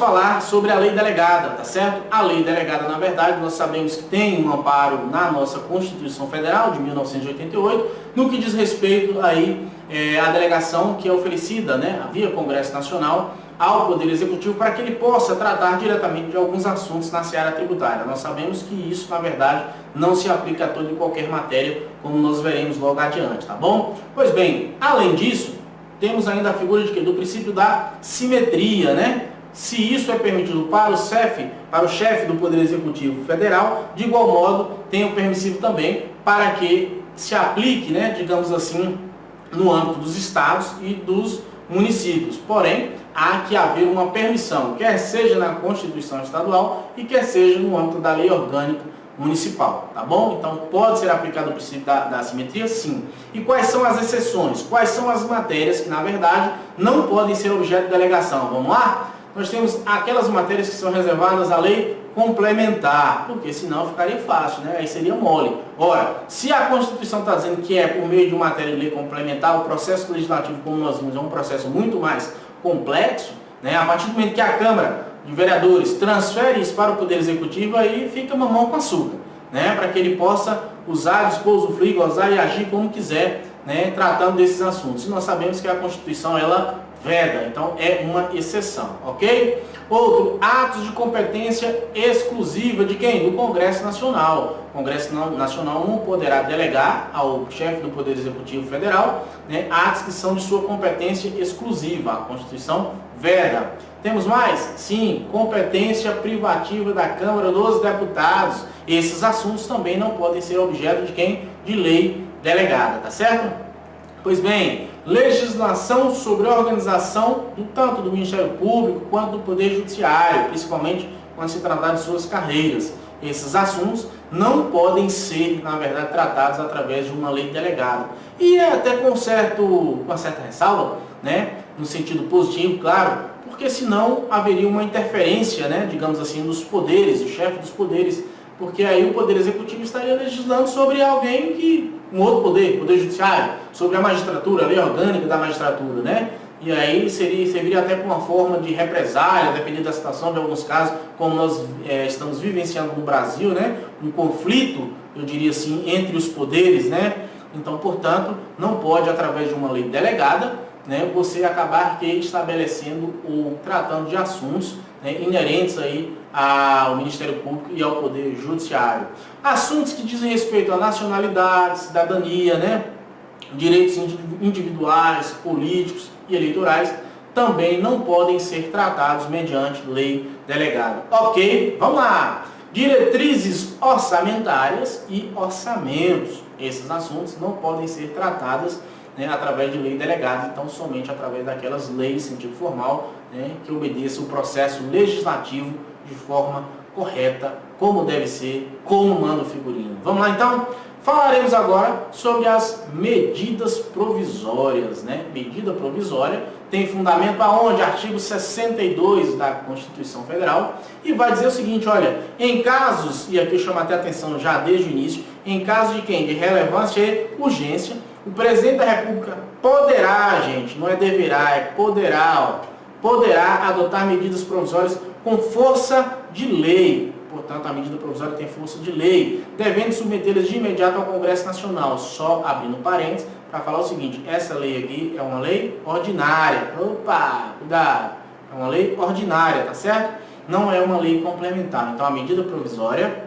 falar sobre a lei delegada, tá certo? A lei delegada, na verdade, nós sabemos que tem um amparo na nossa Constituição Federal de 1988, no que diz respeito aí à delegação que é oferecida, né, via Congresso Nacional, ao Poder Executivo para que ele possa tratar diretamente de alguns assuntos na seara tributária. Nós sabemos que isso, na verdade, não se aplica a toda e qualquer matéria, como nós veremos logo adiante, tá bom? Pois bem, além disso, temos ainda a figura de quê? Do princípio da simetria, né? Se isso é permitido para o chefe do Poder Executivo Federal, de igual modo tem o permissivo também para que se aplique, né, digamos assim, no âmbito dos estados e dos municípios. Porém, há que haver uma permissão, quer seja na Constituição Estadual e quer seja no âmbito da Lei Orgânica Municipal, tá bom? Então, pode ser aplicado o princípio da simetria? Sim. E quais são as exceções? Quais são as matérias que, na verdade, não podem ser objeto de delegação? Vamos lá? Nós temos aquelas matérias que são reservadas à lei complementar, porque senão ficaria fácil, né? Aí seria mole. Ora, se a Constituição está dizendo que é por meio de matéria de lei complementar, o processo legislativo, como nós vimos, é um processo muito mais complexo, né? A partir do momento que a Câmara de Vereadores transfere isso para o Poder Executivo, aí fica mamão com açúcar, né? Para que ele possa usar, dispor, usufruir, gozar e agir como quiser, né? Tratando desses assuntos. E nós sabemos que a Constituição, ela veda, então é uma exceção, ok? Outro, atos de competência exclusiva de quem? Do Congresso Nacional. O Congresso Nacional não poderá delegar ao chefe do Poder Executivo Federal, né, atos que são de sua competência exclusiva. A Constituição veda. Temos mais? Sim, competência privativa da Câmara dos Deputados. Esses assuntos também não podem ser objeto de quem? De lei delegada, tá certo? Pois bem, legislação sobre a organização tanto do Ministério Público quanto do Poder Judiciário, principalmente quando se tratar de suas carreiras. Esses assuntos não podem ser, na verdade, tratados através de uma lei delegada. E até com certa ressalva, né, no sentido positivo, claro, porque senão haveria uma interferência, né, digamos assim, dos poderes, do chefe dos poderes, porque aí o Poder Executivo estaria legislando sobre alguém que, um outro poder, Poder Judiciário, sobre a magistratura, a lei orgânica da magistratura, né? E aí serviria até como uma forma de represália, dependendo da situação, de alguns casos, como nós estamos vivenciando no Brasil, né? Um conflito, eu diria assim, entre os poderes, né? Então, portanto, não pode, através de uma lei delegada, né, você acabar estabelecendo ou tratando de assuntos, né, inerentes aí ao Ministério Público e ao Poder Judiciário. Assuntos que dizem respeito à nacionalidade, cidadania, né, direitos individuais, políticos e eleitorais, também não podem ser tratados mediante lei delegada. Ok? Vamos lá! Diretrizes orçamentárias e orçamentos. Esses assuntos não podem ser tratados, né, através de lei delegada, então somente através daquelas leis em sentido formal, né, que obedeçam o processo legislativo de forma correta, como deve ser, como manda o figurino. Vamos lá então? Falaremos agora sobre as medidas provisórias, né? Medida provisória tem fundamento aonde? Artigo 62 da Constituição Federal, e vai dizer o seguinte, olha, em casos, e aqui eu chamo até a atenção já desde o início, em caso de quem? De relevância e urgência, o presidente da República poderá, gente, não é deverá, é poderá, poderá adotar medidas provisórias com força de lei. Portanto, a medida provisória tem força de lei, devendo submetê-las de imediato ao Congresso Nacional. Só abrindo parênteses para falar o seguinte, essa lei aqui é uma lei ordinária. Opa, cuidado, é uma lei ordinária, tá certo? Não é uma lei complementar. Então, a medida provisória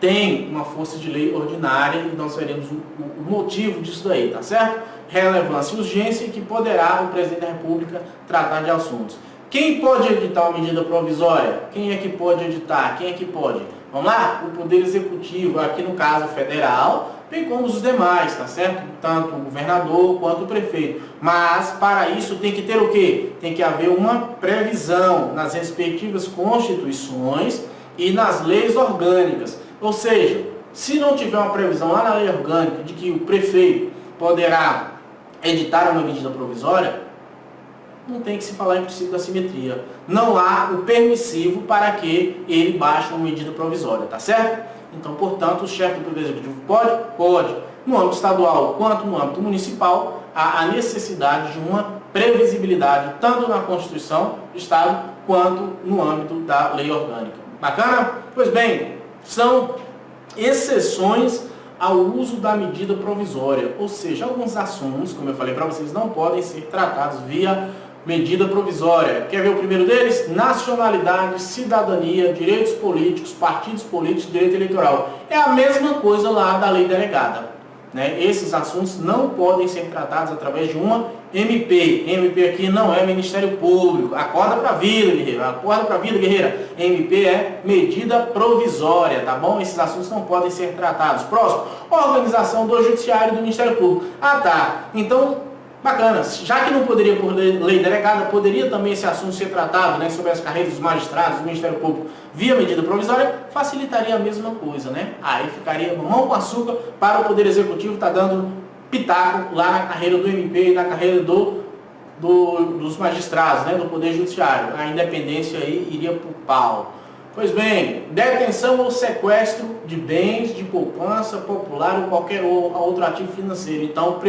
tem uma força de lei ordinária e nós veremos o motivo disso daí, tá certo? Relevância e urgência, que poderá o presidente da República tratar de assuntos. Quem pode editar uma medida provisória? Quem é que pode editar? Quem é que pode? Vamos lá? O Poder Executivo, aqui no caso federal, bem como os demais, tá certo? Tanto o governador quanto o prefeito. Mas, para isso, tem que ter o quê? Tem que haver uma previsão nas respectivas constituições e nas leis orgânicas. Ou seja, se não tiver uma previsão lá na lei orgânica de que o prefeito poderá editar uma medida provisória, não tem que se falar em princípio da simetria. Não há o permissivo para que ele baixe uma medida provisória, tá certo? Então, portanto, o chefe do Poder Executivo pode? Pode. No âmbito estadual quanto no âmbito municipal, a necessidade de uma previsibilidade, tanto na Constituição do Estado, quanto no âmbito da lei orgânica. Bacana? Pois bem, são exceções ao uso da medida provisória, ou seja, alguns assuntos, como eu falei para vocês, não podem ser tratados via medida provisória. Quer ver o primeiro deles? Nacionalidade, cidadania, direitos políticos, partidos políticos, direito eleitoral. É a mesma coisa lá da lei delegada, né? Esses assuntos não podem ser tratados através de uma MP. MP aqui não é Ministério Público. Acorda pra vida, guerreiro. Acorda pra vida, guerreira. MP é medida provisória, tá bom? Esses assuntos não podem ser tratados. Próximo, organização do Judiciário e do Ministério Público. Ah, tá. Então, bacana. Já que não poderia por lei delegada, poderia também esse assunto ser tratado, né, sobre as carreiras dos magistrados, do Ministério Público, via medida provisória, facilitaria a mesma coisa, né? Aí ficaria mão com açúcar para o Poder Executivo estar dando pitaco lá na carreira do MP e na carreira dos magistrados, né, do Poder Judiciário. A independência aí iria para o pau. Pois bem, detenção ou sequestro de bens de poupança popular ou qualquer outro ativo financeiro. Então,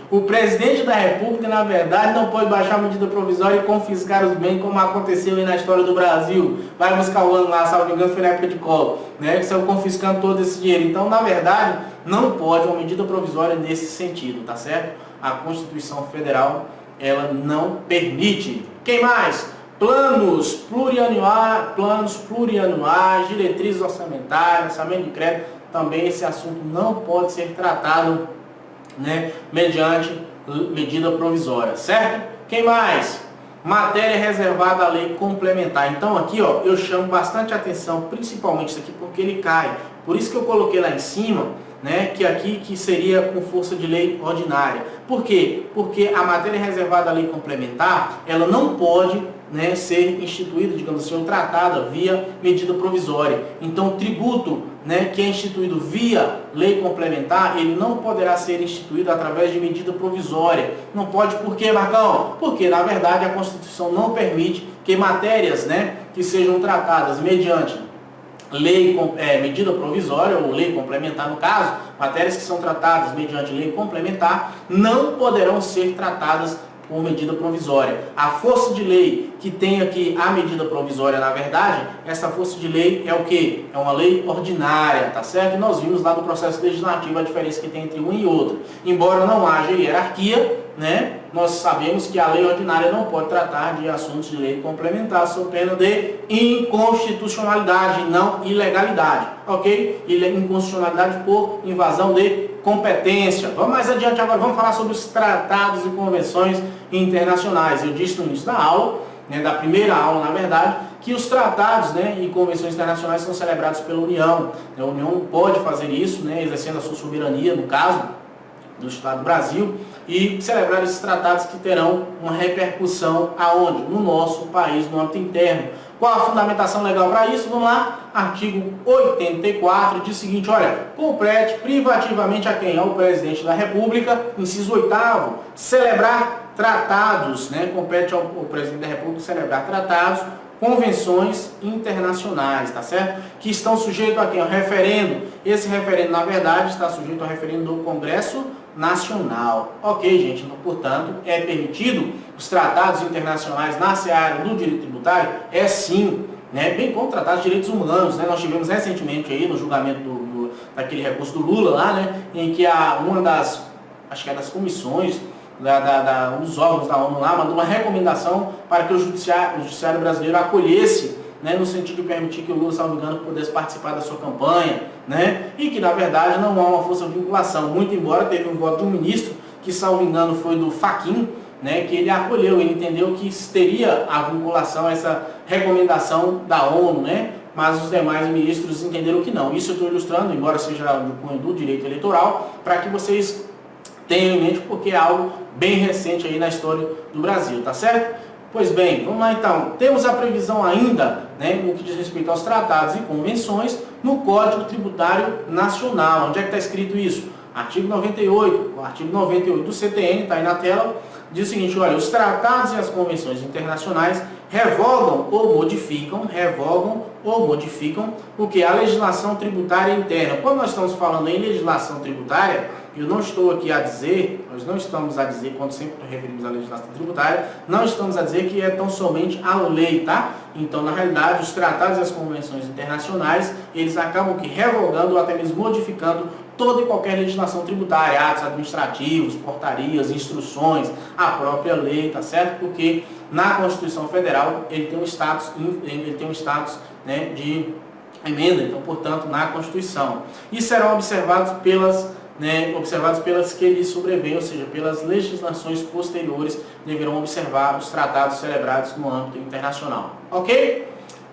o presidente da República, na verdade, não pode baixar a medida provisória e confiscar os bens, como aconteceu aí na história do Brasil. Vai buscar o ano lá, salvo engano, foi na época de Collor, né, que estão confiscando todo esse dinheiro. Então, na verdade, não pode uma medida provisória nesse sentido, tá certo? A Constituição Federal, ela não permite. Quem mais? Planos plurianuais, diretrizes orçamentárias, orçamento de crédito, também esse assunto não pode ser tratado, né, mediante medida provisória, certo? Quem mais? Matéria reservada à lei complementar. Então aqui, ó, eu chamo bastante atenção, principalmente isso aqui, porque ele cai. Por isso que eu coloquei lá em cima, né, que aqui que seria com força de lei ordinária. Por quê? Porque a matéria reservada à lei complementar, ela não pode, né, ser instituída, digamos assim, ou tratada via medida provisória. Então, o tributo, né, que é instituído via lei complementar, ele não poderá ser instituído através de medida provisória. Não pode, por quê, Marcão? Porque, na verdade, a Constituição não permite que matérias, né, que sejam tratadas mediante medida provisória ou lei complementar, no caso, matérias que são tratadas mediante lei complementar, não poderão ser tratadas por medida provisória. A força de lei que tem aqui a medida provisória, na verdade, essa força de lei é o quê? É uma lei ordinária, tá certo? E nós vimos lá no processo legislativo a diferença que tem entre um e outro. Embora não haja hierarquia, né, nós sabemos que a lei ordinária não pode tratar de assuntos de lei complementar sob pena de inconstitucionalidade, não ilegalidade, ok? Inconstitucionalidade por invasão de competência. Vamos mais adiante agora, vamos falar sobre os tratados e convenções internacionais. Eu disse no início da aula, né, da primeira aula, na verdade, que os tratados, né, e convenções internacionais são celebrados pela União. A União pode fazer isso, né, exercendo a sua soberania, no caso do Estado do Brasil, e celebrar esses tratados que terão uma repercussão aonde? No nosso país, no âmbito interno. Qual a fundamentação legal para isso? Vamos lá, artigo 84 diz o seguinte, olha, compete privativamente a quem? Ao presidente da República, inciso 8º, celebrar tratados, né? Compete ao presidente da República celebrar tratados, convenções internacionais, tá certo? Que estão sujeitos a quem? Ao referendo. Esse referendo, na verdade, está sujeito ao referendo do Congresso Nacional. Ok, gente? Então, portanto, é permitido os tratados internacionais na seara do direito tributário? É sim, né? Bem como tratados de direitos humanos, né? Nós tivemos recentemente aí no julgamento daquele recurso do Lula lá, né? Em que uma das, acho que é das comissões, um dos órgãos da ONU lá mandou uma recomendação para que o judiciário brasileiro acolhesse, né, no sentido de permitir que o Lula, salvo engano, pudesse participar da sua campanha, né, e que na verdade não há uma força de vinculação, muito embora teve um voto de um ministro, que salvo engano foi do Fachin, né, que ele acolheu, ele entendeu que teria a vinculação a essa recomendação da ONU, né, mas os demais ministros entenderam que não. Isso eu estou ilustrando, embora seja do cunho do direito eleitoral, para que vocês tenham em mente, porque é algo bem recente aí na história do Brasil, tá certo? Pois bem, vamos lá então. Temos a previsão ainda, né, no que diz respeito aos tratados e convenções, no Código Tributário Nacional. Onde é que está escrito isso? Artigo 98, o artigo 98 do CTN, está aí na tela, diz o seguinte, olha, os tratados e as convenções internacionais revogam ou modificam o que? A legislação tributária interna. Quando nós estamos falando em legislação tributária, eu não estou aqui a dizer, nós não estamos a dizer, quando sempre referimos à legislação tributária, não estamos a dizer que é tão somente a lei, tá? Então, na realidade, os tratados e as convenções internacionais, eles acabam que revogando ou até mesmo modificando toda e qualquer legislação tributária, atos administrativos, portarias, instruções, a própria lei, tá certo? Porque na Constituição Federal ele tem um status, né, de emenda, então, portanto, na Constituição. E serão observados pelas que lhes sobrevêm, ou seja, pelas legislações posteriores, deverão observar os tratados celebrados no âmbito internacional. Ok?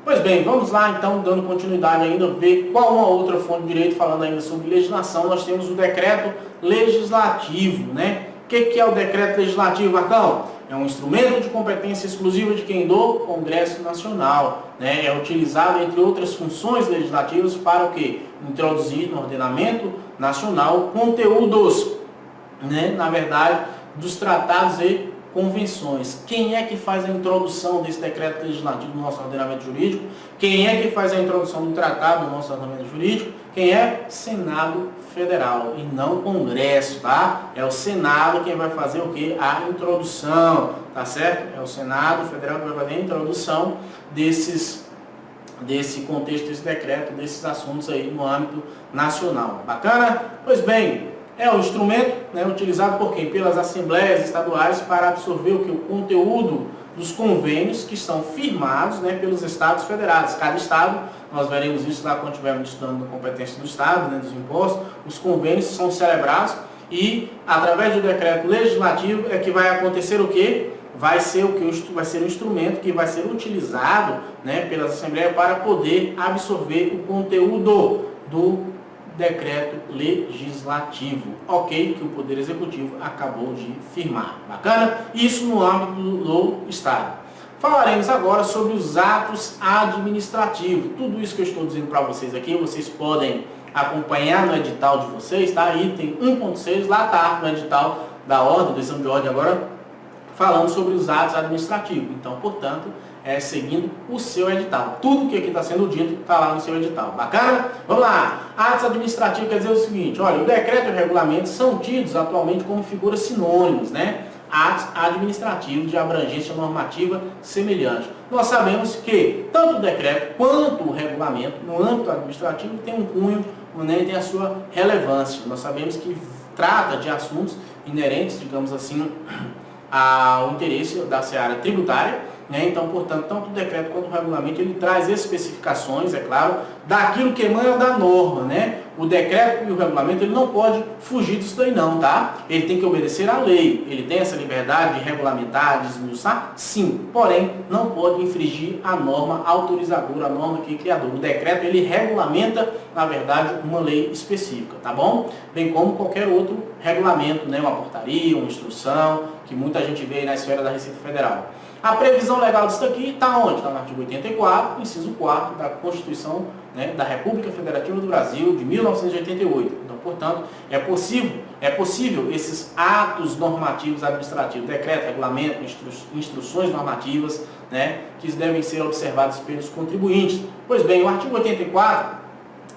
Pois bem, vamos lá então, dando continuidade ainda, ver qual uma outra fonte de direito, falando ainda sobre legislação. Nós temos o decreto legislativo, né? O que é o decreto legislativo, Marcão? É um instrumento de competência exclusiva de quem? Do Congresso Nacional, né? É utilizado, entre outras funções legislativas, para o quê? Introduzir no ordenamento nacional conteúdos, né? Na verdade, dos tratados e convenções. Quem é que faz a introdução desse decreto legislativo no nosso ordenamento jurídico? Quem é que faz a introdução do tratado no nosso ordenamento jurídico? Quem é? Senado Federal e não Congresso, tá? É o Senado quem vai fazer o quê? A introdução, tá certo? É o Senado Federal que vai fazer a introdução desse contexto, desse decreto, desses assuntos aí no âmbito nacional. Bacana? Pois bem, é um instrumento, né, utilizado por quem? Pelas assembleias estaduais para absorver o conteúdo dos convênios que estão firmados, né, pelos estados federados. Cada estado, nós veremos isso lá quando estivermos estudando a competência do estado, né, dos impostos, os convênios são celebrados e através do decreto legislativo é que vai acontecer o quê? Vai ser um instrumento que vai ser utilizado, né, pelas assembleias para poder absorver o conteúdo do decreto legislativo, ok? Que o Poder Executivo acabou de firmar. Bacana? Isso no âmbito do Estado. Falaremos agora sobre os atos administrativos. Tudo isso que eu estou dizendo para vocês aqui, vocês podem acompanhar no edital de vocês, tá? Item 1.6, lá tá no edital da ordem, decisão de ordem agora, falando sobre os atos administrativos. Então, portanto, seguindo o seu edital. Tudo que aqui está sendo dito está lá no seu edital. Bacana? Vamos lá. Atos administrativos quer dizer o seguinte, olha, o decreto e o regulamento são tidos atualmente como figuras sinônimas, né? Atos administrativos de abrangência normativa semelhante. Nós sabemos que tanto o decreto quanto o regulamento, no âmbito administrativo, tem um cunho, né, tem a sua relevância. Nós sabemos que trata de assuntos inerentes, digamos assim, ao interesse da seara tributária, né? Então, portanto, tanto o decreto quanto o regulamento, ele traz especificações, é claro, daquilo que emana da norma, né? O decreto e o regulamento, ele não pode fugir disso daí não, tá? Ele tem que obedecer à lei, ele tem essa liberdade de regulamentar, de esmiuçar, sim, porém, não pode infringir a norma autorizadora, a norma que é criadora. O decreto, ele regulamenta, na verdade, uma lei específica, tá bom? Bem como qualquer outro regulamento, né? Uma portaria, uma instrução, que muita gente vê aí na esfera da Receita Federal. A previsão legal disso aqui está onde? Está no artigo 84, inciso 4 da Constituição, né, da República Federativa do Brasil de 1988. Então, portanto, é possível esses atos normativos administrativos, decreto, regulamento, instruções normativas, né, que devem ser observados pelos contribuintes. Pois bem, o artigo 84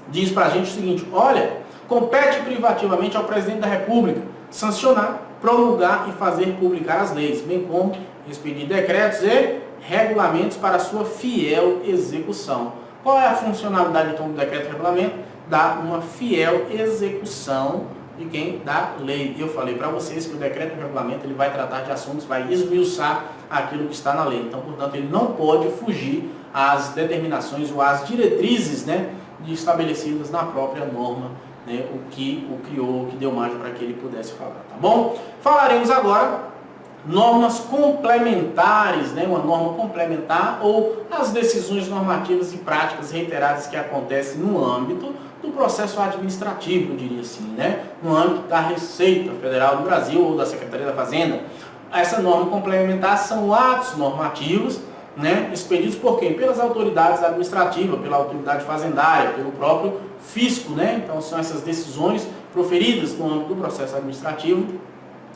diz para a gente o seguinte, olha, compete privativamente ao presidente da República sancionar, promulgar e fazer publicar as leis, bem como expedir decretos e regulamentos para sua fiel execução. Qual é a funcionalidade então do decreto e regulamento? Dar uma fiel execução de quem? Da lei. Eu falei para vocês que o decreto e o regulamento ele vai tratar de assuntos, vai esmiuçar aquilo que está na lei. Então, portanto, ele não pode fugir às determinações ou às diretrizes, né, estabelecidas na própria norma, né, o que o criou, o que deu margem para que ele pudesse falar, tá bom? Falaremos agora normas complementares, né, uma norma complementar ou as decisões normativas e práticas reiteradas que acontecem no âmbito do processo administrativo, eu diria assim, né, no âmbito da Receita Federal do Brasil ou da Secretaria da Fazenda. Essa norma complementar são atos normativos, né, expedidos por quem? Pelas autoridades administrativas, pela autoridade fazendária, pelo próprio fisco, né? Então são essas decisões proferidas no âmbito do processo administrativo,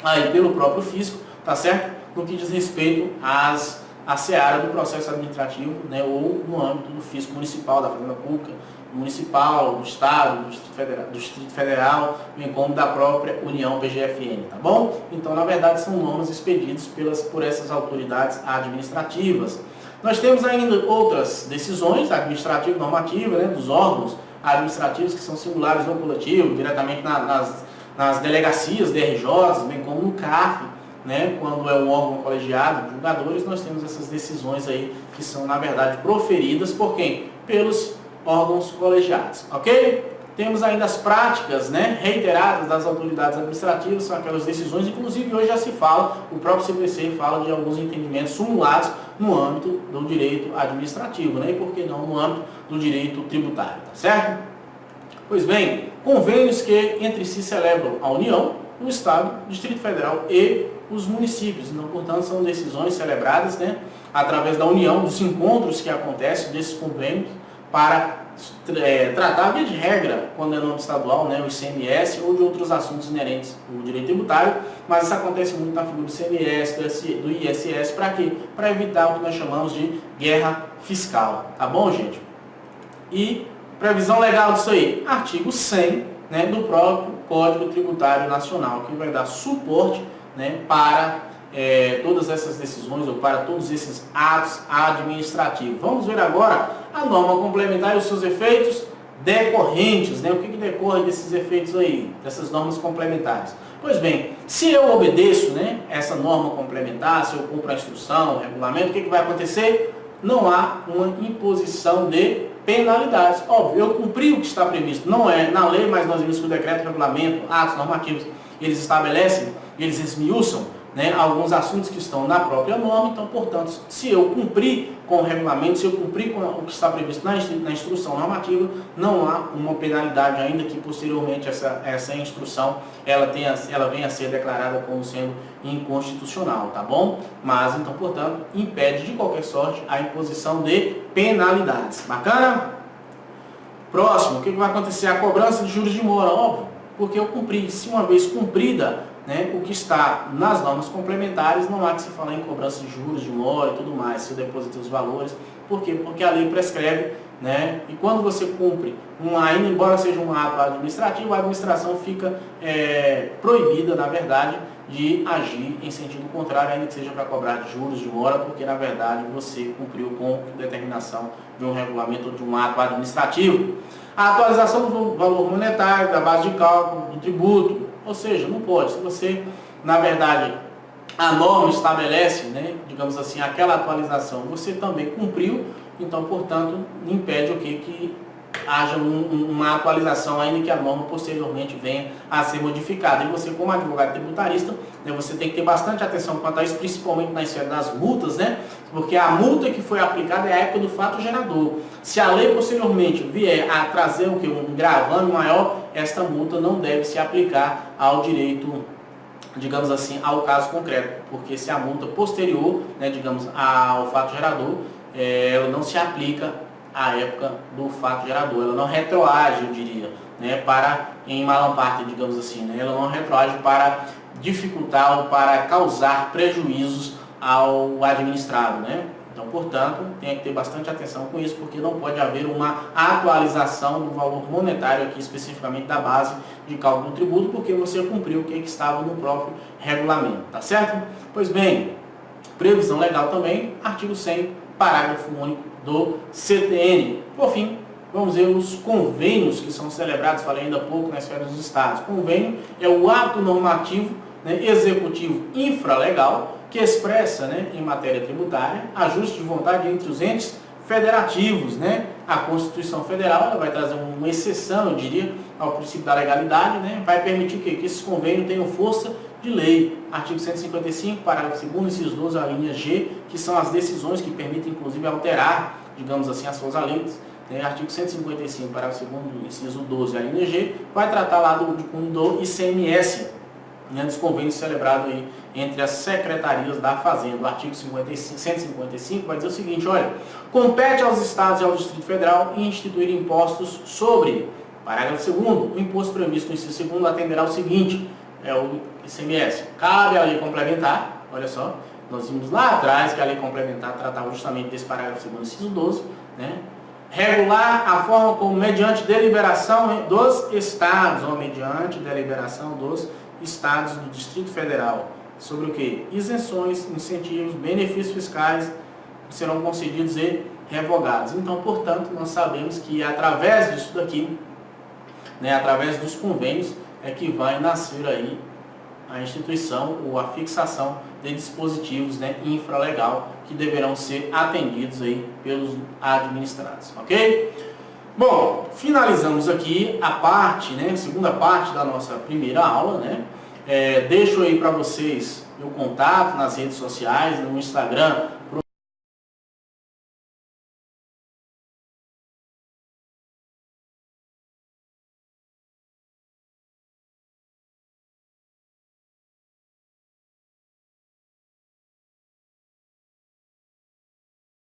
aí pelo próprio fisco, tá certo? No que diz respeito à seara do processo administrativo, né, ou no âmbito do fisco municipal, da Fazenda Pública, municipal, do Estado, do Distrito Federal, bem como da própria União PGFN, tá bom? Então, na verdade, são normas expedidas por essas autoridades administrativas. Nós temos ainda outras decisões administrativas, normativas, né, dos órgãos administrativos que são singulares ou coletivos, diretamente nas delegacias, DRJs, bem como no CAF, né, quando é um órgão colegiado de julgadores, nós temos essas decisões aí que são, na verdade, proferidas por quem? Pelos órgãos colegiados, ok? Temos ainda as práticas, né, reiteradas das autoridades administrativas, são aquelas decisões, inclusive hoje já se fala, o próprio CPC fala de alguns entendimentos simulados no âmbito do direito administrativo, né, e por que não no âmbito do direito tributário, tá certo? Pois bem, convênios que entre si celebram a União, o Estado, o Distrito Federal e os municípios. Então, portanto, são decisões celebradas, né, através da União, dos encontros que acontecem desses convênios para tratar, via de regra, quando é no âmbito estadual, né, o ICMS ou de outros assuntos inerentes ao direito tributário, mas isso acontece muito na figura do ICMS, do ISS, para quê? Para evitar o que nós chamamos de guerra fiscal, tá bom, gente? E previsão legal disso aí, artigo 100, né, do próprio Código Tributário Nacional, que vai dar suporte, né, para todas essas decisões ou para todos esses atos administrativos. Vamos ver agora a norma complementar e os seus efeitos decorrentes, né? O que decorre desses efeitos aí, dessas normas complementares? Pois bem, se eu obedeço, né, essa norma complementar, se eu cumpro a instrução, o regulamento, o que vai acontecer? Não há uma imposição de penalidades. Óbvio, eu cumpri o que está previsto, não é na lei, mas nós vimos que o decreto, regulamento, atos normativos, eles estabelecem, eles esmiuçam, né, alguns assuntos que estão na própria norma. Então, portanto, se eu cumprir com o regulamento, se eu cumprir com o que está previsto na instrução normativa, não há uma penalidade, ainda que posteriormente essa instrução ela venha a ser declarada como sendo inconstitucional, tá bom? Mas, então, portanto, impede de qualquer sorte a imposição de penalidades. Bacana? Próximo, o que vai acontecer? A cobrança de juros de mora, óbvio, porque eu cumpri. Se uma vez cumprida, né, o que está nas normas complementares, não há que se falar em cobrança de juros, de mora e tudo mais, se eu deposito os valores. Por quê? Porque a lei prescreve, né, e quando você cumpre, ainda embora seja um ato administrativo, a administração fica proibida, na verdade, de agir em sentido contrário, ainda que seja para cobrar de juros, de mora, porque, na verdade, você cumpriu com a determinação de um regulamento ou de um ato administrativo. A atualização do valor monetário, da base de cálculo, do tributo, ou seja, não pode. Se você, na verdade, a norma estabelece, né, digamos assim, aquela atualização, você também cumpriu, então, portanto, impede o que haja uma atualização, ainda que a norma posteriormente venha a ser modificada. E você, como advogado tributarista, né, você tem que ter bastante atenção quanto a isso, principalmente na esfera das multas, né? Porque a multa que foi aplicada é a época do fato gerador. Se a lei posteriormente vier a trazer um gravame maior, esta multa não deve se aplicar ao direito, digamos assim, ao caso concreto, porque se a multa posterior, né, digamos, ao fato gerador, ela não se aplica à época do fato gerador, ela não retroage, eu diria, né, em malam parte, digamos assim, né, ela não retroage para dificultar ou para causar prejuízos ao administrado, né? Então, portanto, tem que ter bastante atenção com isso, porque não pode haver uma atualização do valor monetário aqui, especificamente da base de cálculo do tributo, porque você cumpriu o que estava no próprio regulamento, tá certo? Pois bem, previsão legal também, artigo 100, parágrafo único do CTN. Por fim, vamos ver os convênios que são celebrados, falei ainda há pouco, na esfera dos estados. Convênio é o ato normativo, né, executivo infralegal, que expressa, né, em matéria tributária, ajuste de vontade entre os entes federativos, né? A Constituição Federal ela vai trazer uma exceção, eu diria, ao princípio da legalidade, né? Vai permitir que esses convênios tenham força de lei. Artigo 155, parágrafo 2º, inciso 12, a linha G, que são as decisões que permitem, inclusive, alterar, digamos assim, as suas leis. Artigo 155, parágrafo 2º, inciso 12, a linha G, vai tratar lá do ICMS, né, dos convênios celebrados aí entre as secretarias da Fazenda. O artigo 155 vai dizer o seguinte, olha, compete aos estados e ao Distrito Federal instituir impostos sobre, parágrafo 2º, o imposto previsto no inciso 2º atenderá ao seguinte, é o ICMS. Cabe à lei complementar, Olha só, nós vimos lá atrás que a lei complementar tratava justamente desse parágrafo 2º, inciso 12, né? Regular a forma como, mediante deliberação dos estados, ou mediante deliberação dos estados do Distrito Federal, sobre o que? Isenções, incentivos, benefícios fiscais que serão concedidos e revogados. Então, portanto, nós sabemos que através disso daqui, né, através dos convênios, é que vai nascer aí a instituição ou a fixação de dispositivos, né, infralegal que deverão ser atendidos aí pelos administrados, ok? Bom, finalizamos aqui a parte, né, segunda parte da nossa primeira aula, né? Deixo aí para vocês meu contato nas redes sociais, no Instagram,